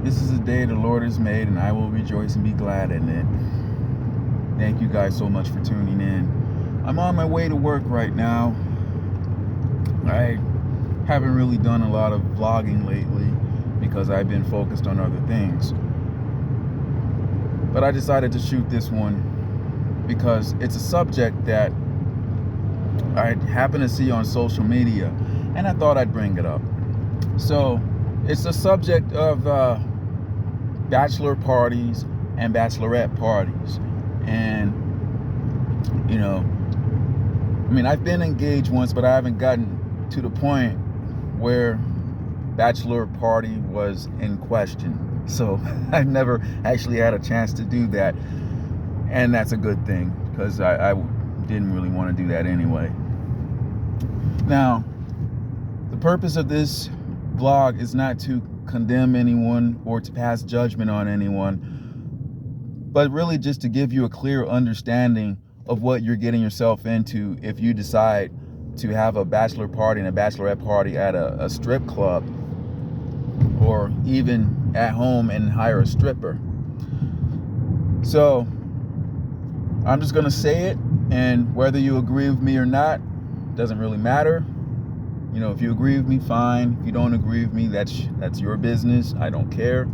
This is a day the Lord has made, and I will rejoice and be glad in it. Thank you guys so much for tuning in. I'm on my way to work right now. I haven't really done a lot of vlogging lately because I've been focused on other things. But I decided to shoot this one because it's a subject that I happen to see on social media, and I thought I'd bring it up. So it's the subject of bachelor parties and bachelorette parties. And I've been engaged once, but I haven't gotten to the point where bachelor party was in question. So I've never actually had a chance to do that, and that's a good thing because I didn't really want to do that anyway. Now, the purpose of this vlog is not to condemn anyone or to pass judgment on anyone, but really just to give you a clear understanding of what you're getting yourself into if you decide to have a bachelor party and a bachelorette party at a strip club, or even at home and hire a stripper. So I'm just gonna say it, and whether you agree with me or not doesn't really matter. If you agree with me, fine. If you don't agree with me, that's your business. I don't care.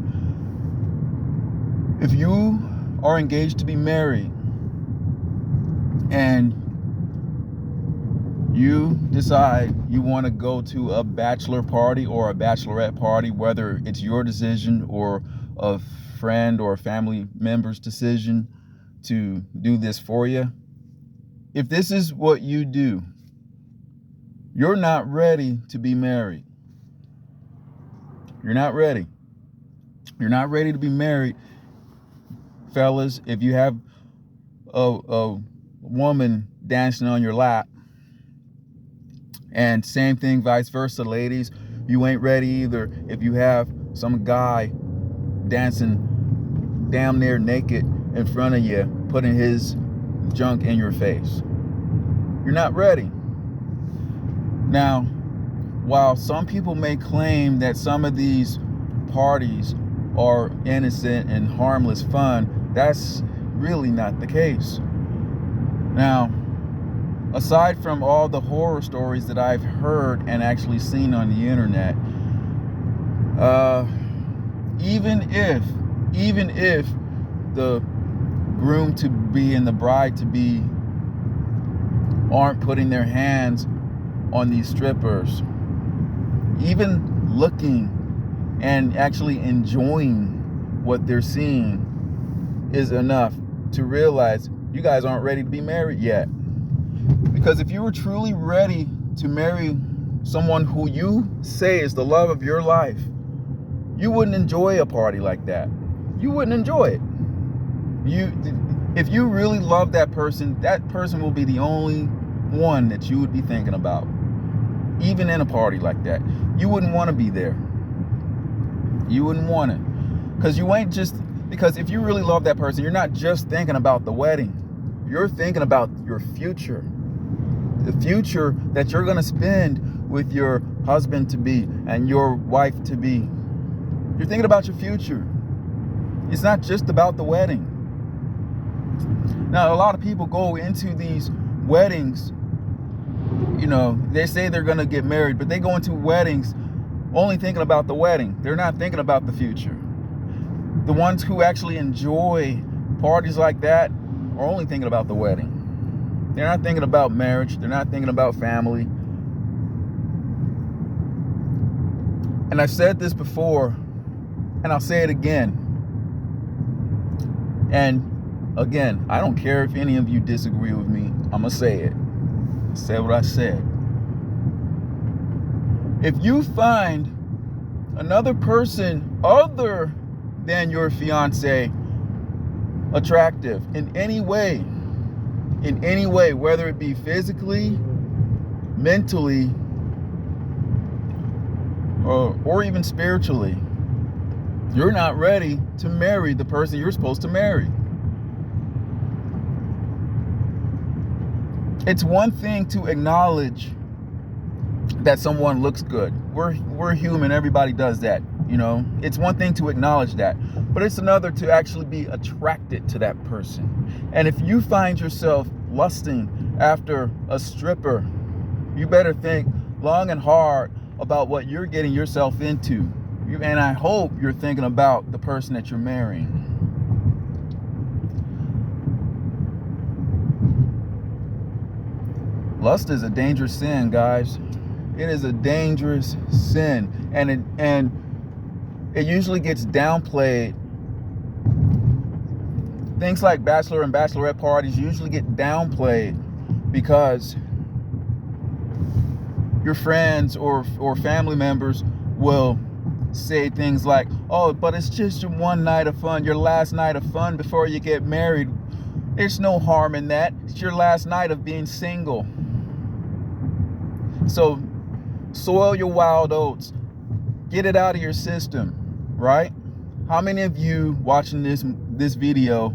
If you are engaged to be married and you decide you want to go to a bachelor party or a bachelorette party, whether it's your decision or a friend or a family member's decision to do this for you, if this is what you do, you're not ready to be married. You're not ready. You're not ready to be married, fellas. If you have a woman dancing on your lap, and same thing vice versa, ladies, you ain't ready either if you have some guy dancing damn near naked in front of you, putting his junk in your face. You're not ready. Now, while some people may claim that some of these parties are innocent and harmless fun, that's really not the case. Now, aside from all the horror stories that I've heard and actually seen on the internet, even if the groom-to-be and the bride-to-be aren't putting their hands on these strippers, even looking and actually enjoying what they're seeing is enough to realize you guys aren't ready to be married yet. Because if you were truly ready to marry someone who you say is the love of your life, you wouldn't enjoy a party like that. You wouldn't enjoy it. If you really love that person will be the only one that you would be thinking about. Even in a party like that, you wouldn't want to be there. You wouldn't want it. Because if you really love that person, you're not just thinking about the wedding. You're thinking about your future. The future that you're going to spend with your husband-to-be and your wife-to-be. You're thinking about your future. It's not just about the wedding. Now, a lot of people go into these weddings, they say they're going to get married, but they go into weddings only thinking about the wedding. They're not thinking about the future. The ones who actually enjoy parties like that are only thinking about the wedding. They're not thinking about marriage. They're not thinking about family. And I've said this before, and I'll say it again. And again, I don't care if any of you disagree with me. I'm going to say it. I said what I said. If you find another person other than your fiance attractive in any way, whether it be physically, mentally, or even spiritually, you're not ready to marry the person you're supposed to marry. It's one thing to acknowledge that someone looks good. We're human. Everybody does that. You know, it's one thing to acknowledge that, but it's another to actually be attracted to that person. And if you find yourself lusting after a stripper, you better think long and hard about what you're getting yourself into. And I hope you're thinking about the person that you're marrying. Lust is a dangerous sin, guys. It is a dangerous sin, and it usually gets downplayed. Things like Bachelor and Bachelorette parties usually get downplayed because your friends or family members will say things like, oh, but it's just your one night of fun, your last night of fun before you get married. There's no harm in that. It's your last night of being single. So soil your wild oats. Get it out of your system, right? How many of you watching this video,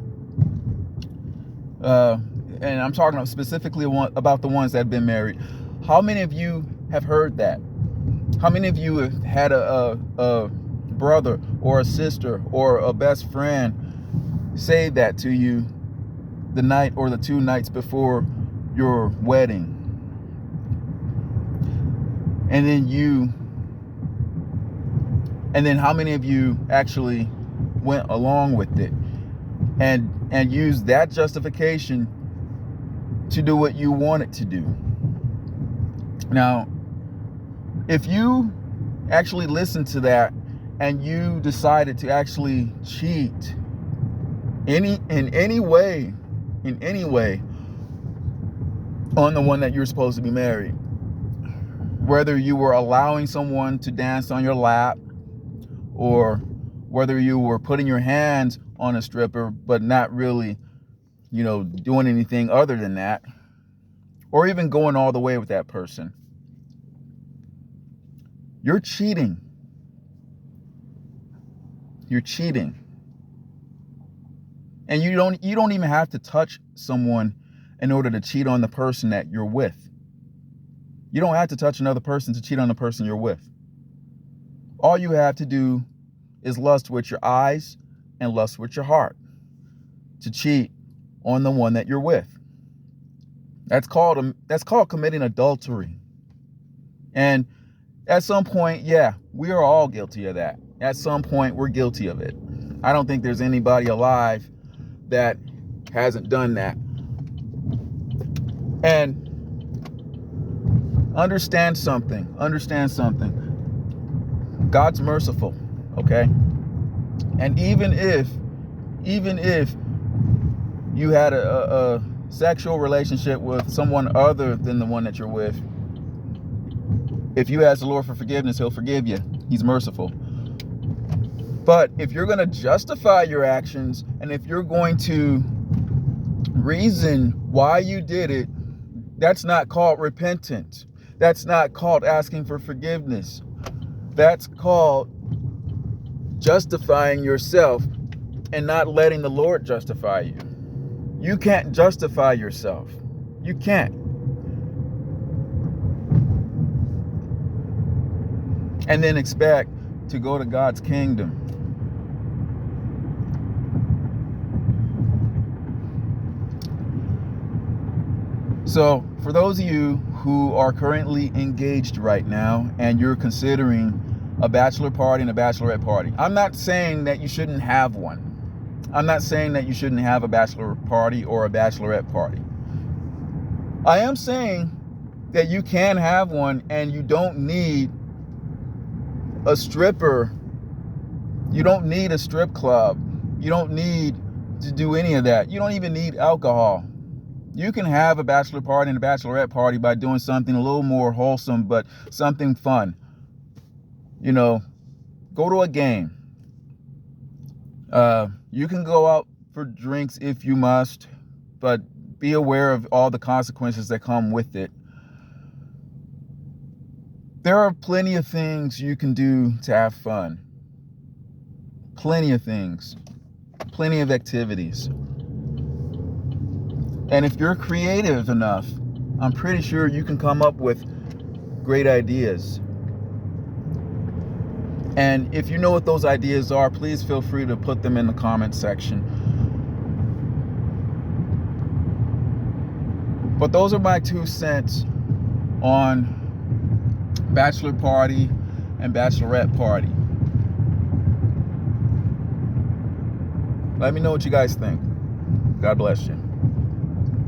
and I'm talking specifically about the ones that have been married, how many of you have heard that? How many of you have had a brother or a sister or a best friend say that to you the night or the 2 nights before your wedding? And then how many of you actually went along with it and used that justification to do what you wanted to do? Now, if you actually listened to that and you decided to actually cheat in any way on the one that you're supposed to be married, whether you were allowing someone to dance on your lap, or whether you were putting your hands on a stripper but not really, doing anything other than that, or even going all the way with that person, you're cheating. You're cheating. And you don't even have to touch someone in order to cheat on the person that you're with. You don't have to touch another person to cheat on the person you're with. All you have to do is lust with your eyes and lust with your heart to cheat on the one that you're with. That's called committing adultery. And at some point, yeah, we are all guilty of that. At some point, we're guilty of it. I don't think there's anybody alive that hasn't done that. And understand something. God's merciful, okay? And even if you had a sexual relationship with someone other than the one that you're with, if you ask the Lord for forgiveness, he'll forgive you. He's merciful. But if you're going to justify your actions, and if you're going to reason why you did it, that's not called repentance. That's not called asking for forgiveness. That's called justifying yourself and not letting the Lord justify you. You can't justify yourself. You can't. And then expect to go to God's kingdom. So, for those of you who are currently engaged right now and you're considering a bachelor party and a bachelorette party, I'm not saying that you shouldn't have one. I'm not saying that you shouldn't have a bachelor party or a bachelorette party. I am saying that you can have one and you don't need a stripper. You don't need a strip club. You don't need to do any of that. You don't even need alcohol. You can have a bachelor party and a bachelorette party by doing something a little more wholesome, but something fun. Go to a game. You can go out for drinks if you must, but be aware of all the consequences that come with it. There are plenty of things you can do to have fun. Plenty of things. Plenty of activities. And if you're creative enough, I'm pretty sure you can come up with great ideas. And if you know what those ideas are, please feel free to put them in the comment section. But those are my 2 cents on bachelor party and bachelorette party. Let me know what you guys think. God bless you.